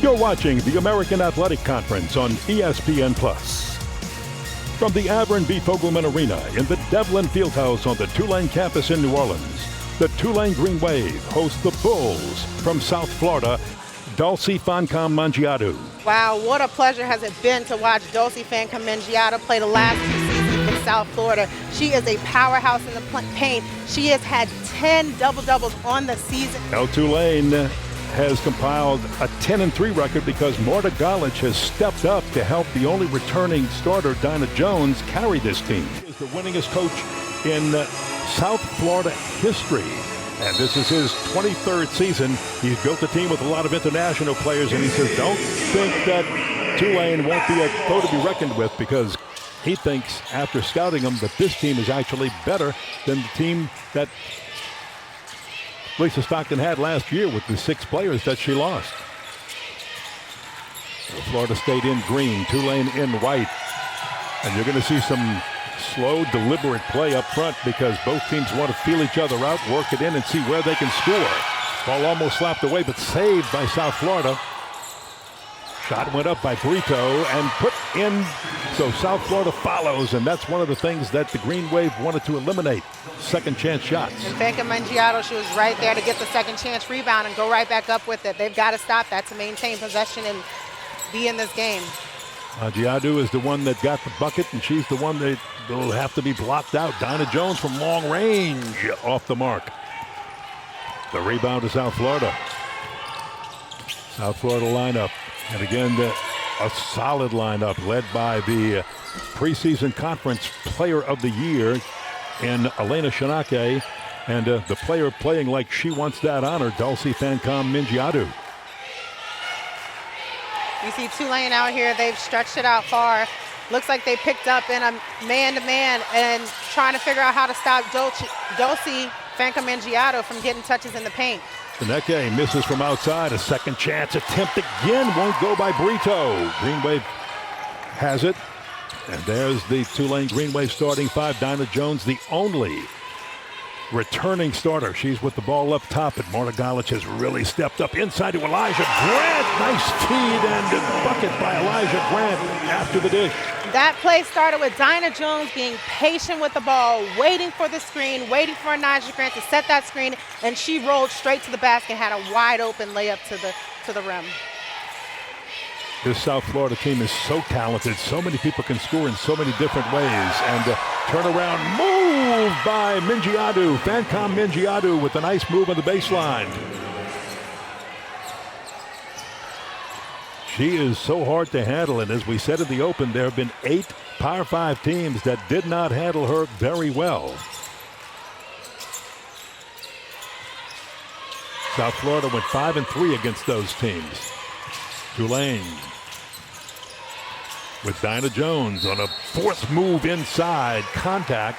You're watching the American Athletic Conference on ESPN+. From the Avron B Fogelman Arena in the Devlin Fieldhouse on the Tulane campus in New Orleans, the Tulane Green Wave hosts the Bulls from South Florida, Dulcy Fankam Mendjiadeu. Wow, what a pleasure has it been to watch Dulcy Fankam Mendjiadeu play the last 2 seasons for South Florida. She is a powerhouse in the paint. She has had 10 double-doubles on the season. Now Tulane has compiled a 10-3 record because Marta Golic has stepped up to help the only returning starter, Dinah Jones, carry this team. He is the winningest coach in South Florida history, and this is his 23rd season. He's built a team with a lot of international players, and he says, don't think that Tulane won't be a foe to be reckoned with, because he thinks, after scouting them, that this team is actually better than the team that Lisa Stockton had last year with the 6 players that she lost. Florida State in green, Tulane in white. And you're going to see some slow, deliberate play up front because both teams want to feel each other out, work it in, and see where they can score. Ball almost slapped away, but saved by South Florida. Shot went up by Brito and put in, so South Florida follows, and that's one of the things that the Green Wave wanted to eliminate, second chance shots. And Fankam Mendjiadeu, she was right there to get the second chance rebound and go right back up with it. They've got to stop that to maintain possession and be in this game. Mendjiadeu is the one that got the bucket, and she's the one that will have to be blocked out. Dinah Jones from long range off the mark. The rebound to South Florida. South Florida lineup. And again, a solid lineup led by the preseason conference player of the year in Elena Tsineke, and the player playing like she wants that honor, Dulcy Fankam Mendjiadeu. You see Tulane out here, they've stretched it out far. Looks like they picked up in a man-to-man and trying to figure out how to stop Dulcy Fankam Mendjiadeu from getting touches in the paint. Tsineke misses from outside. A second chance attempt again. Won't go by Brito. Green Wave has it. And there's the Tulane Green Wave starting 5. Dinah Jones, the only returning starter. She's with the ball up top, and Marta Golic has really stepped up inside to Elijah Grant. Nice feed and a bucket by Elijah Grant after the dish. That play started with Dinah Jones being patient with the ball, waiting for the screen, waiting for Elijah Grant to set that screen, and she rolled straight to the basket, had a wide open layup to the rim. This South Florida team is so talented. So many people can score in so many different ways. And turnaround move by Mendjiadeu. Fankam Mendjiadeu with a nice move on the baseline. She is so hard to handle, and as we said in the open, there have been 8 Power 5 teams that did not handle her very well. South Florida went 5-3 against those teams. Tulane with Dinah Jones on a forced move inside, contact,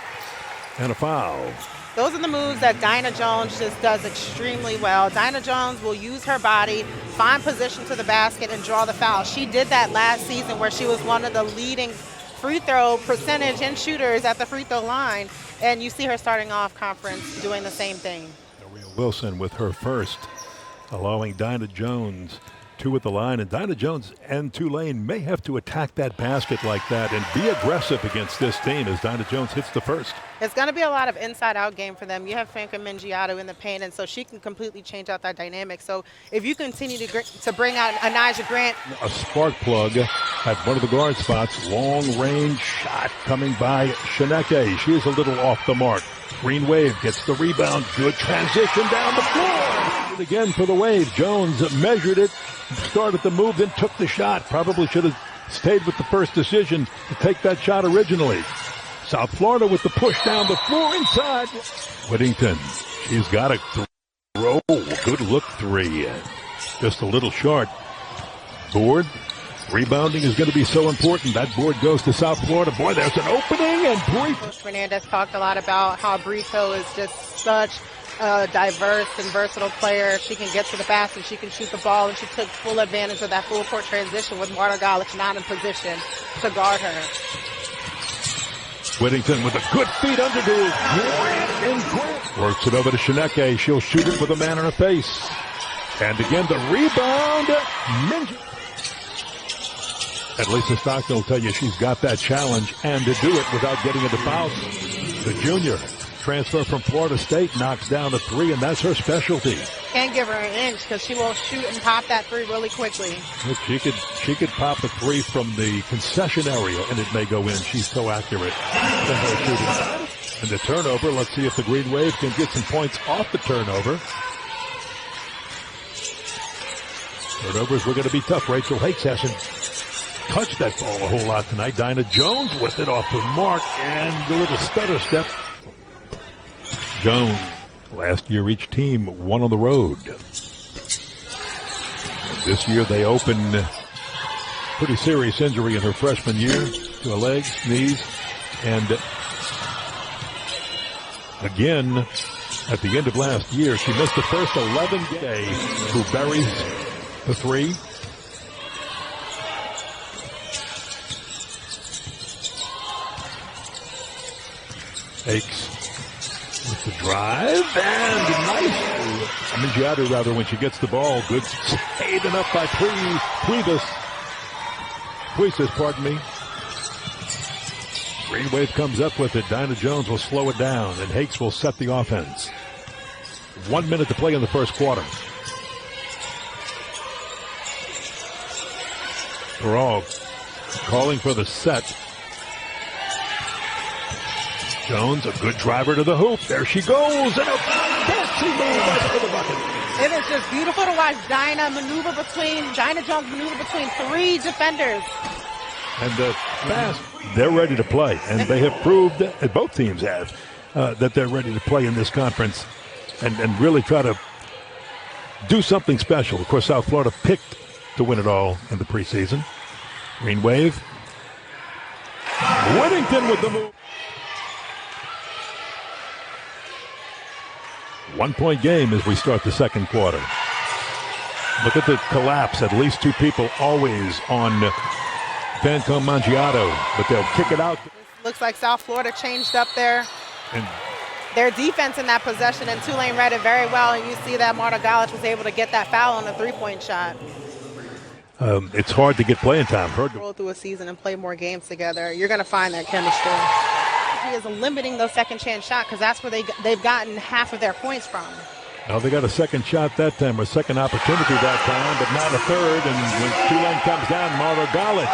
and a foul. Those are the moves that Dinah Jones just does extremely well. Dinah Jones will use her body, find position to the basket, and draw the foul. She did that last season where she was one of the leading free throw percentage and shooters at the free throw line, and you see her starting off conference doing the same thing. Maria Wilson with her first, allowing Dinah Jones 2 at the line, and Dinah Jones and Tulane may have to attack that basket like that and be aggressive against this team as Dinah Jones hits the first. It's going to be a lot of inside-out game for them. You have Fankam Mendjiadeu in the paint, and so she can completely change out that dynamic. So if you continue to bring out Elijah Grant. A spark plug at one of the guard spots. Long-range shot coming by Tsineke. She is a little off the mark. Green Wave gets the rebound. Good transition down the floor. Again for the Wave. Jones measured it, started the move, then took the shot. Probably should have stayed with the first decision to take that shot originally. South Florida with the push down the floor inside. Whittington, she's got a throw. Good look 3. Just a little short. Board. Rebounding is going to be so important. That board goes to South Florida. Boy, there's an opening, and Brito. Fernandez talked a lot about how Brito is just such a diverse and versatile player. She can get to the basket, she can shoot the ball, and she took full advantage of that full court transition with Marta Golic not in position to guard her. Whittington with a good feed under to Grant. Works it over to Tsineke. She'll shoot it with a man in her face. And again, the rebound. And Lisa Stockton will tell you she's got that challenge and to do it without getting into fouls. The junior transfer from Florida State knocks down a three, and that's her specialty. Can't give her an inch because she will shoot and pop that three really quickly. She could pop a three from the concession area, and it may go in. She's so accurate. And the turnover, let's see if the Green Wave can get some points off the turnover. Turnovers were going to be tough. Rachel Hakes hasn't touched that ball a whole lot tonight. Dinah Jones with it off the mark and a little stutter step. Jones, last year each team won on the road. This year they opened pretty serious injury in her freshman year to her legs, knees, and again at the end of last year she missed the first 11 games. Who buries the three. Hakes with the drive and nice. Mendjiadeu rather when she gets the ball. Good saving up by Puisis, pardon me. Green Wave comes up with it. Dinah Jones will slow it down and Hakes will set the offense. 1 minute to play in the first quarter. Peral calling for the set. Jones, a good driver to the hoop. There she goes. And a fancy move for the bucket. It is just beautiful to watch Dinah Jones maneuver between three defenders. And the fast, they're ready to play. And they have proved, and both teams have, that they're ready to play in this conference and really try to do something special. Of course, South Florida picked to win it all in the preseason. Green Wave. Whittington with the move. 1 point game as we start the second quarter. Look at the collapse. At least two people always on Fankam Mendjiadeu, but they'll kick it out. Looks like South Florida changed up their defense in that possession, and Tulane read it very well, and you see that Marta Galic was able to get that foul on a three-point shot. It's hard to get playing time. Roll through a season and play more games together. You're going to find that chemistry. He is limiting those second chance shots because that's where they've gotten half of their points from. Well, they got a second shot that time, or second opportunity that time, but not a third. And when Tulane comes down, Marta Galic,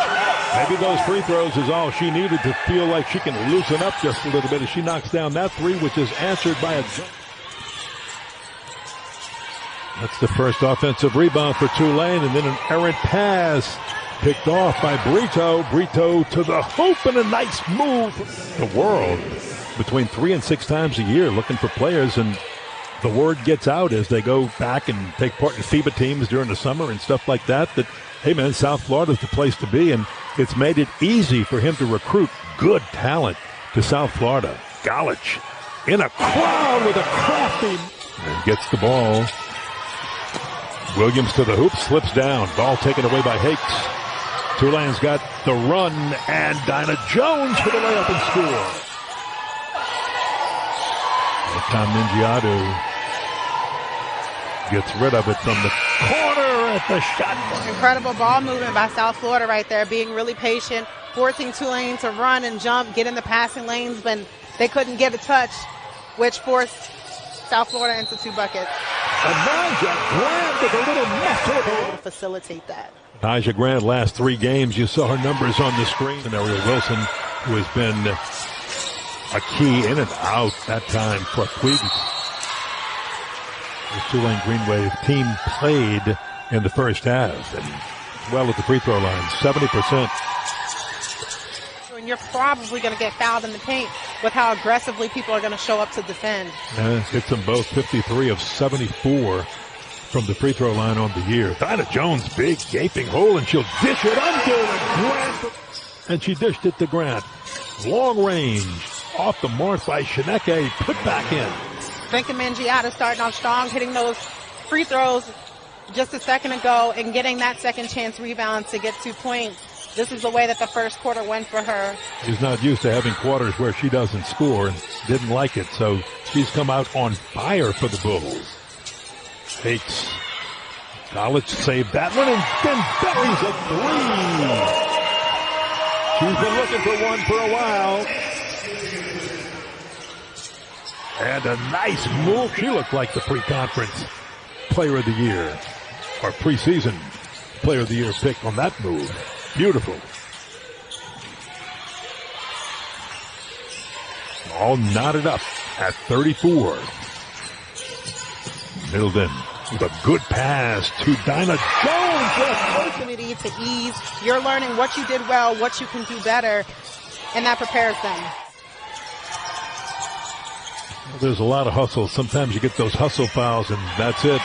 maybe those free throws is all she needed to feel like she can loosen up just a little bit as she knocks down that three, which is answered by a jump. That's the first offensive rebound for Tulane, and then an errant pass picked off by Brito. Brito to the hoop, and a nice move. The world between 3 and 6 times a year looking for players, and the word gets out as they go back and take part in FIBA teams during the summer and stuff like that, hey man, South Florida's the place to be, and it's made it easy for him to recruit good talent to South Florida. Galic in a crowd with a crafty, and gets the ball. Williams to the hoop, slips down. Ball taken away by Hakes. Tulane's got the run, and Dinah Jones for the layup and score. Fankam Mendjiadeu gets rid of it from the corner at the shot. Incredible ball movement by South Florida right there, being really patient, forcing Tulane to run and jump, get in the passing lanes when they couldn't get a touch, which forced South Florida into 2 buckets. And Nyjah Grant with a little muscle to facilitate that. Nyjah Grant, last 3 games, you saw her numbers on the screen. And Ariel Wilson, who has been a key in and out that time for Puisis. The Tulane Green Wave team played in the first half and well at the free throw line, 70%. And you're probably going to get fouled in the paint with how aggressively people are going to show up to defend. Hits them both, 53 of 74 from the free throw line on the year. Dinah Jones, big gaping hole, and she'll dish it under Grant. And she dished it to Grant. Long range, off the mark by Tsineke, put back in. Fankam Mendjiadeu starting off strong, hitting those free throws just a second ago and getting that second chance rebound to get 2 points. This is the way that the first quarter went for her. She's not used to having quarters where she doesn't score and didn't like it, so she's come out on fire for the Bulls. Hakes College saved that one and then buries a three. She's been looking for one for a while. And a nice move. She looked like the pre-conference player of the year, or preseason player of the year pick on that move. Beautiful. All knotted up at 34. Middleton with a good pass to Dinah Jones. Opportunity to ease. You're learning what you did well, what you can do better, and that prepares them. Well, there's a lot of hustle. Sometimes you get those hustle fouls, and that's it.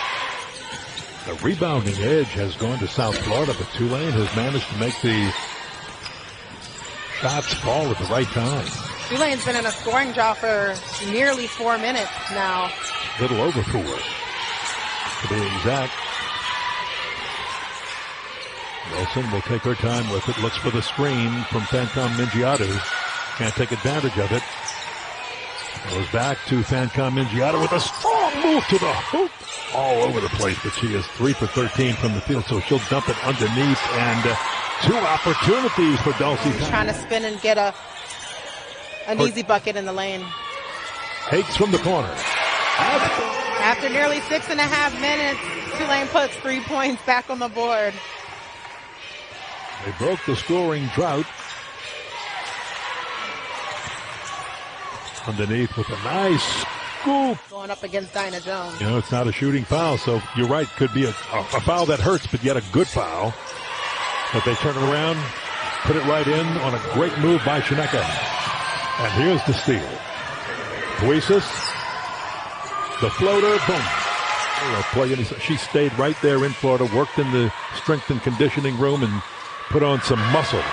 The rebounding edge has gone to South Florida, but Tulane has managed to make the shots fall at the right time. Tulane's been in a scoring drought for nearly 4 minutes now. A little over 4, to be exact. Wilson will take her time with it. Looks for the screen from Fankam Mendjiadeu. Can't take advantage of it. Goes back to Fankam Mendjiadeu with a strong move to the hoop. All over the place, but she is 3 for 13 from the field, so she'll dump it underneath. And 2 opportunities for Dulcy. Trying to spin and get an easy bucket in the lane. Hakes from the corner. After nearly 6.5 minutes, Tulane puts 3 points back on the board. They broke the scoring drought. Underneath with a nice scoop. Going up against Dinah Jones. You know, it's not a shooting foul, so you're right. Could be a foul that hurts, but yet a good foul. But they turn it around, put it right in on a great move by Tsineke. And here's the steal. Puisis, the floater, boom. She stayed right there in Florida, worked in the strength and conditioning room, and put on some muscle.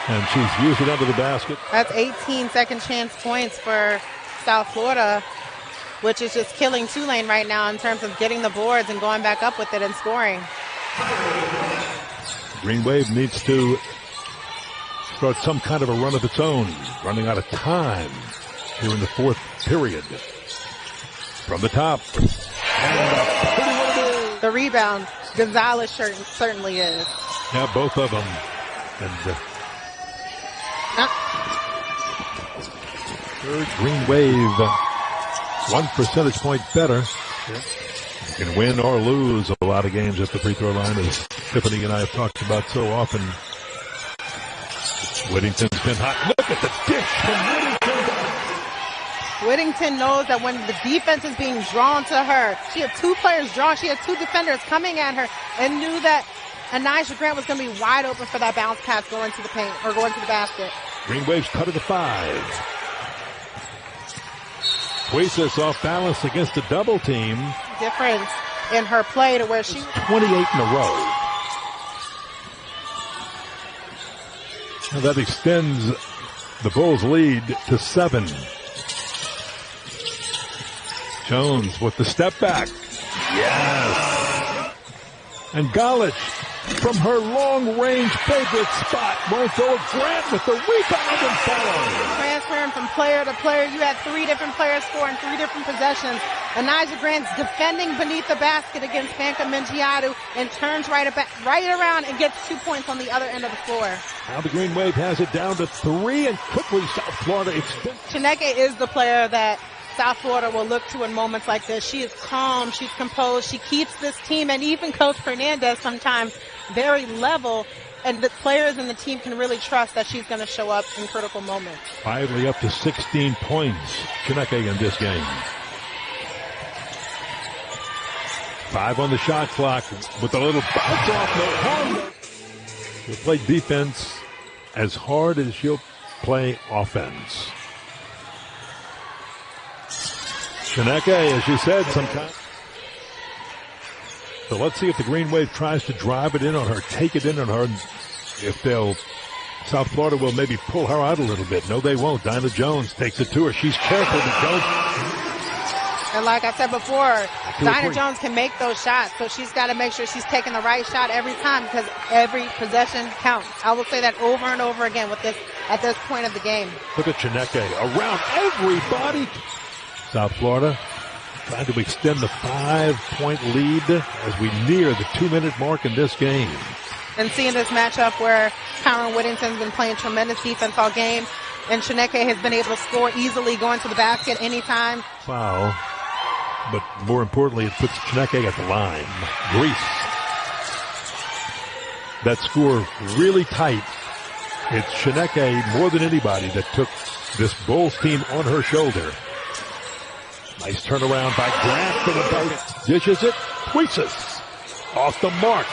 And she's used it under the basket. That's 18 second chance points for South Florida, which is just killing Tulane right now in terms of getting the boards and going back up with it and scoring. Green Wave needs to start some kind of a run of its own. Running out of time here in the 4th period. From the top. The rebound, Gonzalez certainly is. Yeah, both of them. And third Green Wave, 1 percentage point better. You can win or lose a lot of games at the free throw line, as Tiffany and I have talked about so often. Whittington's been hot. Look at the dish from Whittington. Whittington knows that when the defense is being drawn to her, she had 2 players drawn, she had 2 defenders coming at her, and knew that Anijah Grant was going to be wide open for that bounce pass going to the paint, or going to the basket. Green Wave's cut to the 5. Puisis off balance against a double team. Difference in her play to where she 28 in a row. And that extends the Bulls' lead to 7. Jones with the step back. Yes. And Galich from her long-range favorite spot won't go. Grant with the rebound and follow. Transferring from player to player. You had 3 different players scoring 3 different possessions. Anijah Grant's defending beneath the basket against Fankam Mendjiadeu and turns right around and gets 2 points on the other end of the floor. Now the Green Wave has it down to 3, and quickly South Florida extends. Tsineke is the player that South Florida will look to in moments like this. She is calm, she's composed, she keeps this team, and even Coach Fernandez sometimes very level, and the players and the team can really trust that she's going to show up in critical moments. Finally up to 16 points, Tsineke in this game. 5 on the shot clock with a little bounce off. No harm. She'll play defense as hard as she'll play offense. Tsineke, as you said, sometimes. So let's see if the Green Wave tries to drive it in on her, take it in on her. If South Florida will maybe pull her out a little bit. No, they won't. Dinah Jones takes it to her. She's careful to go. And like I said before, Dinah Jones can make those shots, so she's got to make sure she's taking the right shot every time, because every possession counts. I will say that over and over again at this point of the game. Look at Tsineke around everybody. South Florida trying to extend the 5-point lead as we near the 2-minute mark in this game. And seeing this matchup where Kyron Whittington's been playing tremendous defense all game, and Tsineke has been able to score easily, going to the basket anytime. Foul, but more importantly, it puts Tsineke at the line. Greece. That score really tight. It's Tsineke more than anybody that took this Bulls team on her shoulder. Nice turnaround by Grant for the bucket. Dishes it. Puisis off the mark.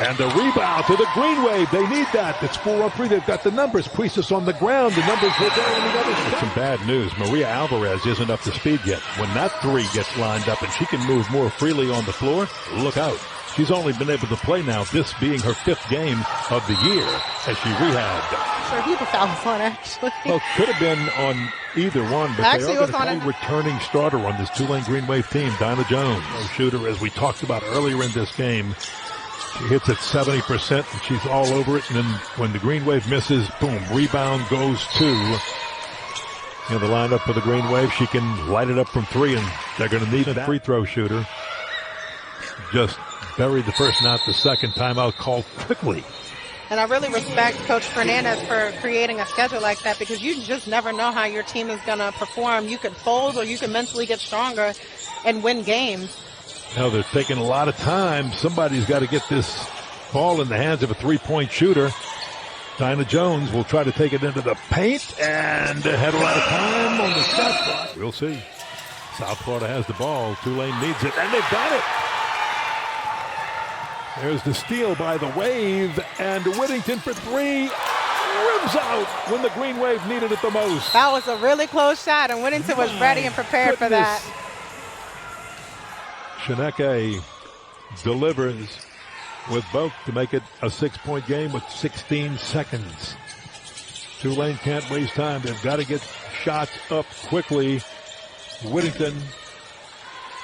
And the rebound to the Green Wave. They need that. It's 4-on-3. They've got the numbers. Puisis on the ground. The numbers were there on the other side. Some bad news. Maria Alvarez isn't up to speed yet. When that three gets lined up and she can move more freely on the floor, look out. She's only been able to play now, this being her 5th game of the year as she rehabbed. Sure, he was fouls on, actually. Well, could have been on either one, but actually, they are going to play returning starter on this Tulane Green Wave team, Dinah Jones. Shooter, as we talked about earlier in this game. She hits at 70%, and she's all over it. And then when the Green Wave misses, boom, rebound goes to the lineup for the Green Wave. She can light it up from 3, and they're going to need a free throw shooter. Just buried the first, not the second. Timeout called quickly. And I really respect Coach Fernandez for creating a schedule like that, because you just never know how your team is going to perform. You could fold or you can mentally get stronger and win games. Now they're taking a lot of time. Somebody's got to get this ball in the hands of a 3-point shooter. Dinah Jones will try to take it into the paint and had a lot of time on the shot clock. We'll see. South Florida has the ball. Tulane needs it, and they've got it. There's the steal by the Wave, and Whittington for 3. Rims out when the Green Wave needed it the most. That was a really close shot, and Whittington was ready and prepared for that. Tsineke delivers with both to make it a 6-point game with 16 seconds. Tulane can't waste time. They've got to get shots up quickly. Whittington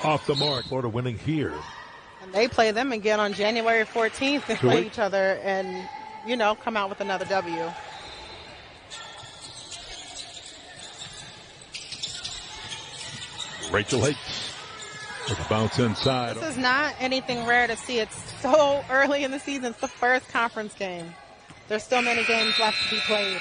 off the mark. Florida winning here. And they play them again on January 14th. They play each other and, come out with another W. Rachel Hakes. With a bounce inside. This is not anything rare to see. It's so early in the season. It's the first conference game. There's still many games left to be played.